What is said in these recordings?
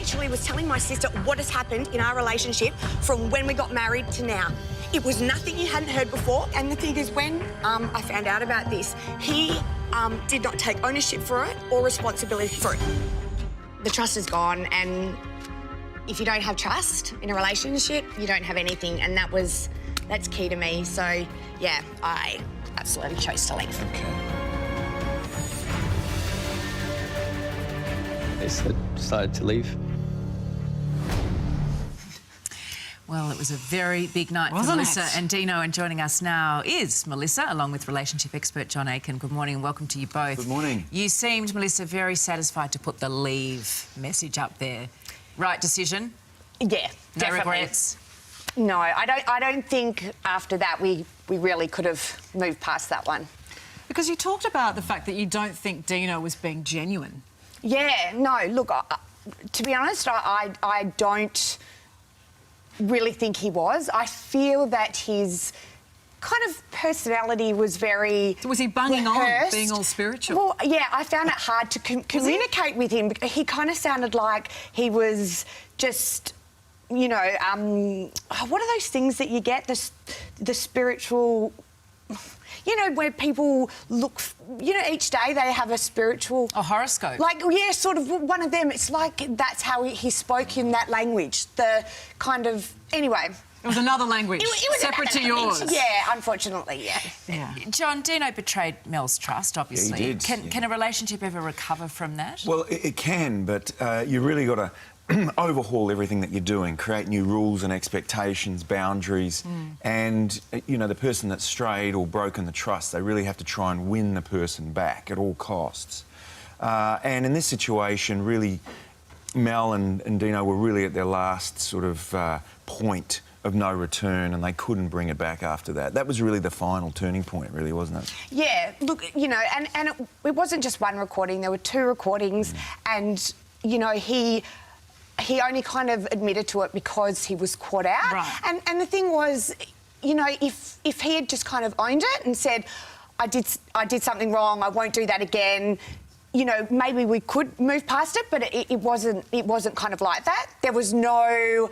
literally was telling my sister what has happened in our relationship from when we got married to now. It was nothing you hadn't heard before. And the thing is, when I found out about this, he did not take ownership for it or responsibility for it. The trust is gone, and if you don't have trust in a relationship, you don't have anything, and that's key to me. So, yeah, I absolutely chose to leave. Okay. They decided to leave. Well, it was a very big night for Wasn't Melissa it? and Dino, and joining us now is Melissa, along with relationship expert John Aiken. Good morning and welcome to you both. Good morning. You seemed, Melissa, very satisfied to put the leave message up there. Right decision? Yeah, No definitely. regrets? No, I don't think after that we really could have moved past that one. Because you talked about the fact that you don't think Dino was being genuine. Yeah, no, look, to be honest, I don't really think he was. I feel that his kind of personality was very... Was he bunging on, rehearsed. being all spiritual? Well, yeah, I found it hard to communicate with him. He kind of sounded like he was just... You know, what are those things that you get? The spiritual... You know, where people look... You know, each day they have a spiritual... A horoscope? Like, yeah, sort of one of them. It's like that's how he spoke in that language. The kind of... Anyway... It was another language, It was separate to another yours. language. Yeah, unfortunately, yeah. Yeah. John, Dino betrayed Mel's trust, obviously. Yeah, he did, yeah. Can a relationship ever recover from that? Well, it can, but you really got to overhaul everything that you're doing, create new rules and expectations, boundaries, and, you know, the person that's strayed or broken the trust, they really have to try and win the person back at all costs. And in this situation, really, Mel and Dino were really at their last sort of point of no return, and they couldn't bring it back after that. That was really the final turning point, really, wasn't it? Yeah, look, you know, and it wasn't just one recording, there were two recordings, and, you know, he only kind of admitted to it because he was caught out. Right. And the thing was, you know, if he had just kind of owned it and said, I did something wrong, I won't do that again, you know, maybe we could move past it, but it wasn't kind of like that. There was no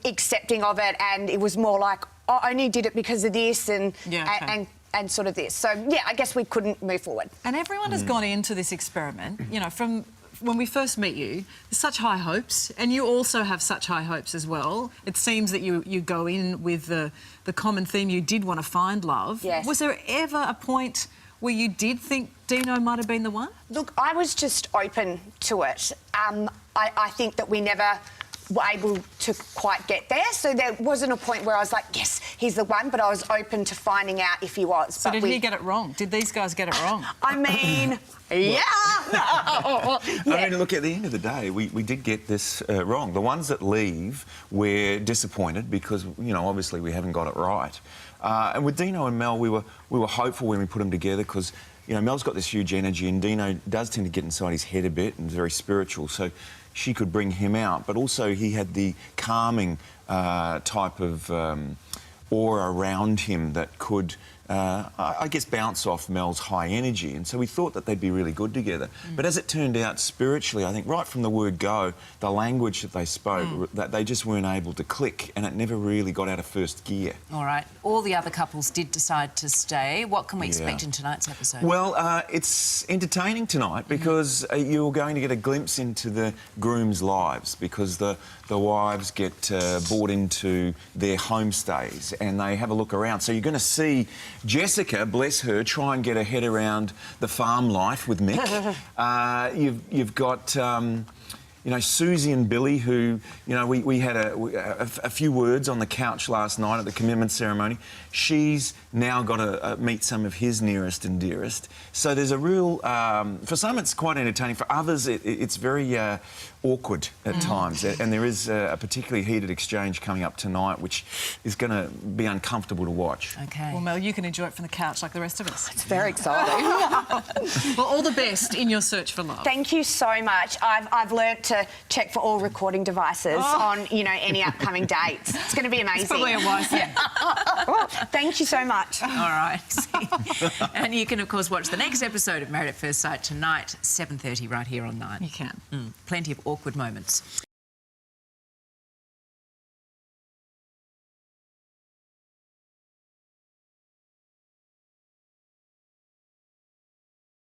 accepting of it, and it was more like, oh, I only did it because of this and and sort of this. So, yeah, I guess we couldn't move forward. And everyone has gone into this experiment, you know, from when we first met you, there's such high hopes, and you also have such high hopes as well. It seems that you go in with the common theme, you did want to find love. Yes. Was there ever a point where you did think Dino might have been the one? Look, I was just open to it. I think that we never were able to quite get there, so there wasn't a point where I was like, yes, he's the one, but I was open to finding out if he was. So did he get it wrong? Did these guys get it wrong? I mean, yeah. I mean, look, at the end of the day, we did get this wrong. The ones that leave, we're disappointed because, you know, obviously we haven't got it right. And with Dino and Mel, we were hopeful when we put them together because, you know, Mel's got this huge energy and Dino does tend to get inside his head a bit and is very spiritual, so she could bring him out. But also he had the calming type of aura around him that could, I guess, bounce off Mel's high energy. And so we thought that they'd be really good together. But as it turned out, spiritually, I think right from the word go, the language that they spoke, that they just weren't able to click, and it never really got out of first gear. All right. All the other couples did decide to stay. What can we expect in tonight's episode? Well, it's entertaining tonight because you're going to get a glimpse into the grooms' lives, because the wives get brought into their homestays and they have a look around. So you're going to see Jessica, bless her, try and get her head around the farm life with Mick. You've got... you know, Susie and Billy, who, you know, we had a few words on the couch last night at the commitment ceremony. She's now got to meet some of his nearest and dearest. So there's a real... for some, it's quite entertaining. For others, it's very awkward at times. And there is a particularly heated exchange coming up tonight, which is going to be uncomfortable to watch. OK. Well, Mel, you can enjoy it from the couch like the rest of us. It's very exciting. Well, all the best in your search for love. Thank you so much. I've learnt to check for all recording devices on, you know, any upcoming dates. It's going to be amazing. It's probably a wise thing. Thank you so much. All right. And you can, of course, watch the next episode of Married at First Sight tonight, 7:30, right here on 9. You can. Plenty of awkward moments.